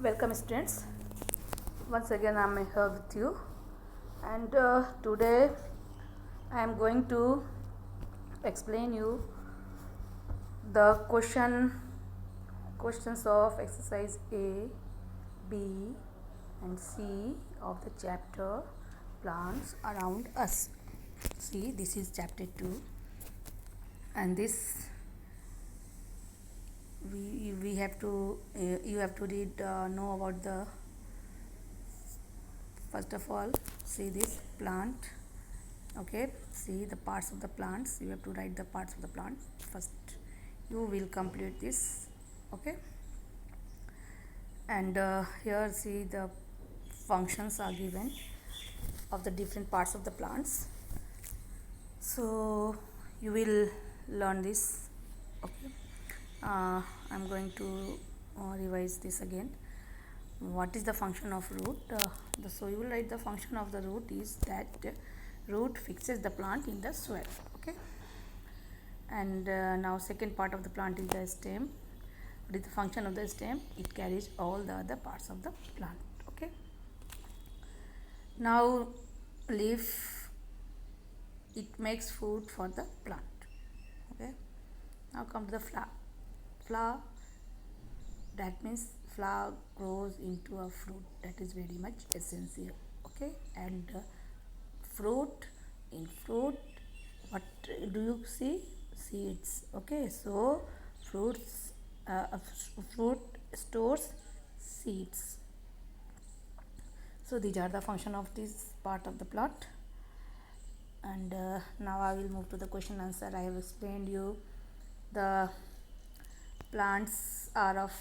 Welcome students. Once again I am here with you, and today I am going to explain you the questions of exercise A, B and C of the chapter plants around us. See, this is chapter 2, and this we have to you have to read know about the first of all. See this plant. Okay, see the parts of the plants. You have to write the parts of the plant first. You will complete this. Okay, and here see the functions are given of the different parts of the plants. So you will learn this. Okay, I'm going to revise this again. What is the function of root? So you will write the function of the root is that root fixes the plant in the soil. Okay, and now second part of the plant is the stem. What is the function of the stem? It carries all the other parts of the plant. Okay, now leaf, it makes food for the plant. Okay, now come to the flower. Flower, that means flower grows into a fruit. That is very much essential. Okay, and fruit, in fruit what do you see? Seeds. Okay, so fruits fruit stores seeds. So these are the function of this part of the plant, and now I will move to the question answer. I have explained you the plants are of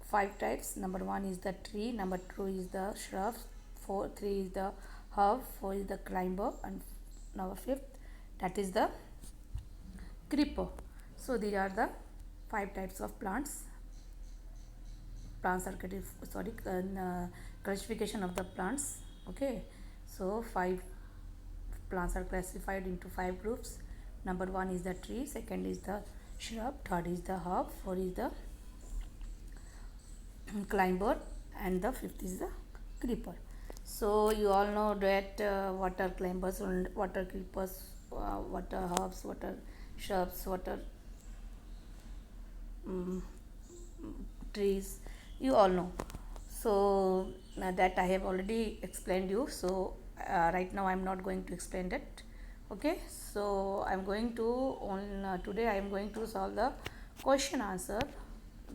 5 types. Number 1 is the tree, number 2 is the shrub, 3 is the herb, 4 is the climber, and number 5th, that is the creeper. So these are the 5 types of plants. Plants are classification of the plants. Okay, so 5 plants are classified into 5 groups. Number 1 is the tree, second is the shrub, third is the herb, 4 is the climber, and the 5th is the creeper. So you all know that what are climbers and what are creepers, what are herbs, what are shrubs, what are trees. You all know. So that I have already explained you. So right now I am not going to explain that. Okay, so I am going to today I am going to solve the question answer.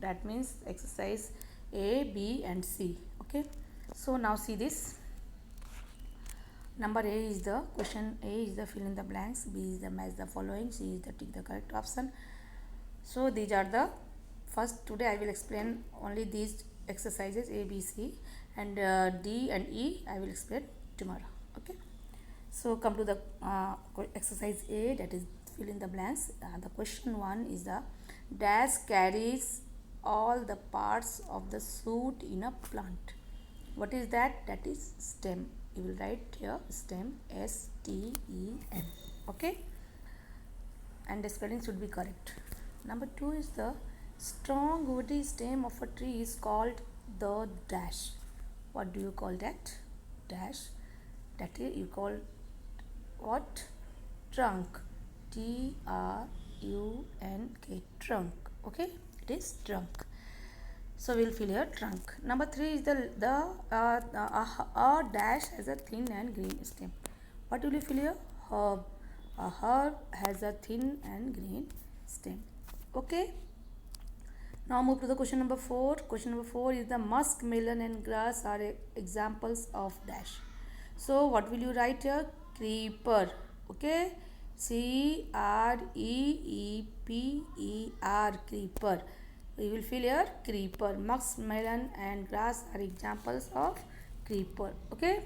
That means exercise A, B and C. Okay, so now see this. Number A is the question. A is the fill in the blanks, B is the match the following, C is the tick the correct option. So these are the first. Today I will explain only these exercises A, B, C, and D and E I will explain tomorrow. Okay, so come to the exercise A, that is fill in the blanks. The question 1 is the dash carries all the parts of the shoot in a plant. What is that? That is stem. You will write here stem, STEM. Okay, and the spelling should be correct. Number 2 is the strong woody stem of a tree is called the dash. What do you call that? Dash. That is, you call what? Trunk. TRUNK. Trunk. Okay, it is trunk. So we'll fill here trunk. Number 3 is the dash has a thin and green stem. What will you fill here? Herb. A herb has a thin and green stem. Okay. Now move to the question number 4. Question number 4 is the musk, melon and grass are examples of dash. So what will you write here? Creeper. Okay. CREEPER. Creeper. We will fill here creeper. Musk, melon and grass are examples of creeper. Okay.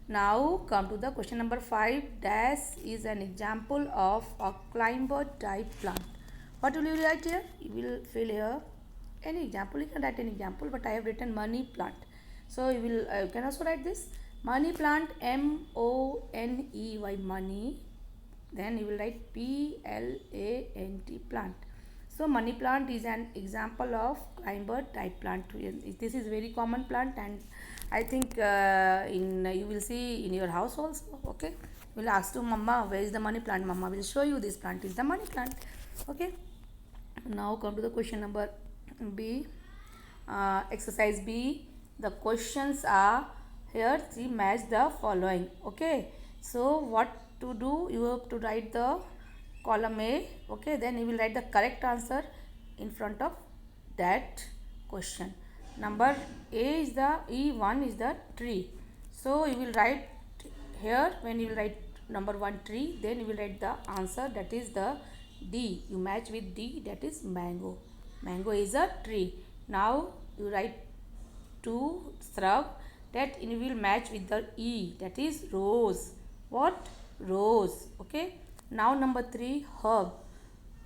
Now come to the question number 5. Dash is an example of a climber type plant. What will you write here? You will fill here any example. You can write an example, but I have written money plant. So you will you can also write this money plant, MONEY, money. Then you will write PLANT plant. So money plant is an example of climber type plant. This is very common plant, and I think in you will see in your house also. Okay, will ask to mama, where is the money plant? Mama will show you this plant is the money plant. Okay, now come to the question number B. Exercise B. The questions are here. See, match the following. Okay, so what to do? You have to write the column A. Okay, then you will write the correct answer in front of that question. Number A is the E1 is the tree. So you will write here, when you will write number 1 tree, then you will write the answer, that is the D. You match with D, that is mango. Mango is a tree. Now you write 2 shrub, that you will match with the E, that is rose. What? Rose. Okay. Now number 3 herb.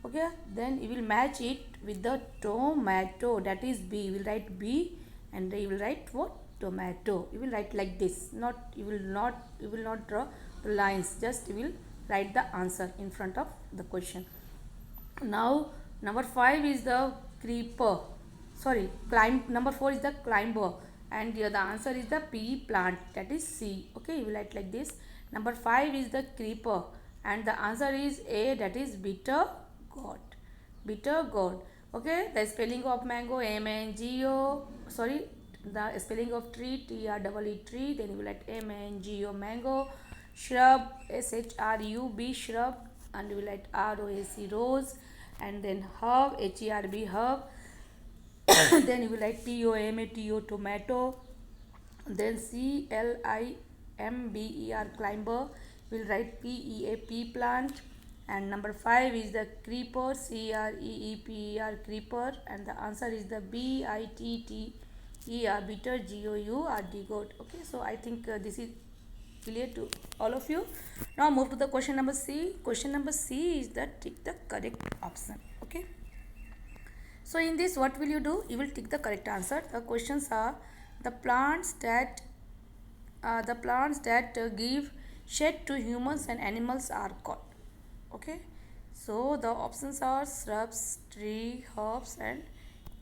Okay, then you will match it with the tomato, that is B. You will write B, and you will write what? Tomato. You will write like this. You will not draw the lines. Just you will write the answer in front of the question. Now number 5 is the creeper. Sorry, number 4 is the climber, and here the answer is the pea plant, that is C. Okay, you will write like this. Number 5 is the creeper, and the answer is A, that is bitter gourd. Bitter gourd. Okay, the spelling of mango, M-A-N-G-O. Sorry, the spelling of tree, T-R-E-E, tree. Then you will write M-A-N-G-O, mango. Shrub, S-H-R-U-B, shrub, and you will write R-O-A-C, rose. And then herb, H-E-R-B, herb. Then you will write T-O-M-A-T-O, tomato. Then C-L-I-M-B-E-R, climber. We will write P-E-A, pea plant. And number 5 is the creeper, C-R-E-E-P-E-R, creeper. And the answer is the B-I-T-T-E-R, bitter, G-O-U-R-D, goat. Okay, so I think this is clear to all of you. Now move to the question number C. Question number C is that tick the correct option. Okay. So in this, what will you do? You will tick the correct answer. The questions are the plants that give shade to humans and animals are called. Okay. So the options are shrubs, tree, herbs, and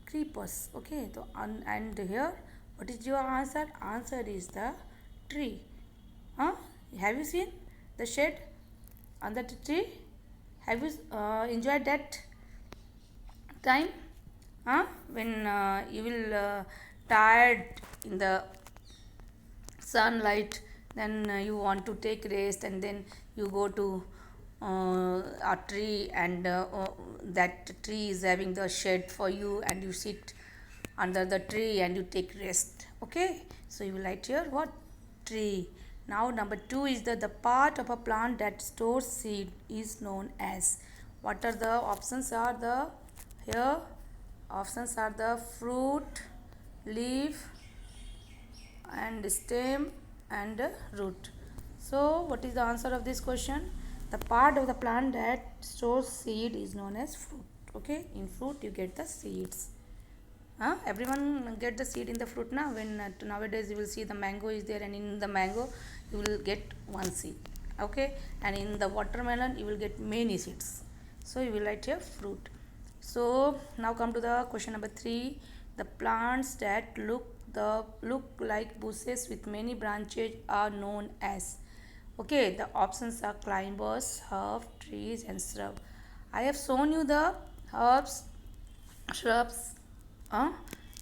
creepers. Okay. So and here, what is your answer? Answer is the tree. Have you seen the shade on the tree? Have you enjoyed that time? When you will tired in the sunlight, then you want to take rest, and then you go to a tree, and that tree is having the shade for you, and you sit under the tree and you take rest. Okay, so you will write here what? Tree. Now number 2 is the part of a plant that stores seed is known as. What are the options? Are the here options are the fruit, leaf, and stem, and root. So what is the answer of this question? The part of the plant that stores seed is known as fruit. Okay, in fruit you get the seeds. Everyone get the seed in the fruit now. When nowadays you will see the mango is there, and in the mango you will get one seed. Okay, and in the watermelon you will get many seeds. So you will write here fruit. So now come to the question number 3. The plants that look like bushes with many branches are known as. Okay, the options are climbers, herbs, trees, and shrub. I have shown you the herbs, shrubs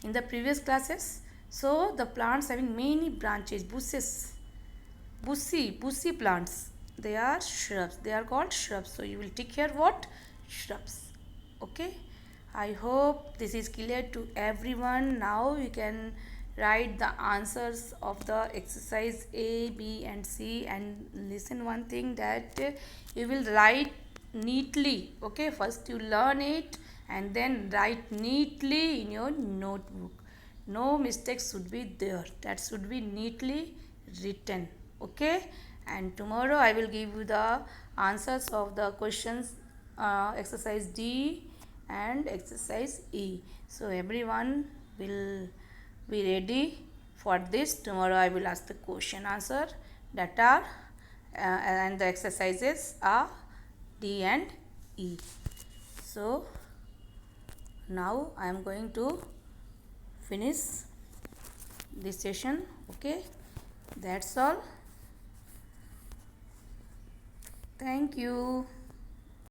in the previous classes. So the plants having many branches, bushes, bushy plants, they are shrubs. They are called shrubs. So you will tick here what? Shrubs. Okay, I hope this is clear to everyone. Now you can write the answers of the exercise A, B, and C, and listen one thing, that you will write neatly. Okay, first you learn it and then write neatly in your notebook. No mistakes should be there. That should be neatly written. Okay, and tomorrow I will give you the answers of the questions exercise D and exercise E. So everyone will be ready for this. Tomorrow I will ask the question answer that are and the exercises are D and E. So now I am going to finish this session. Okay, that's all. Thank you.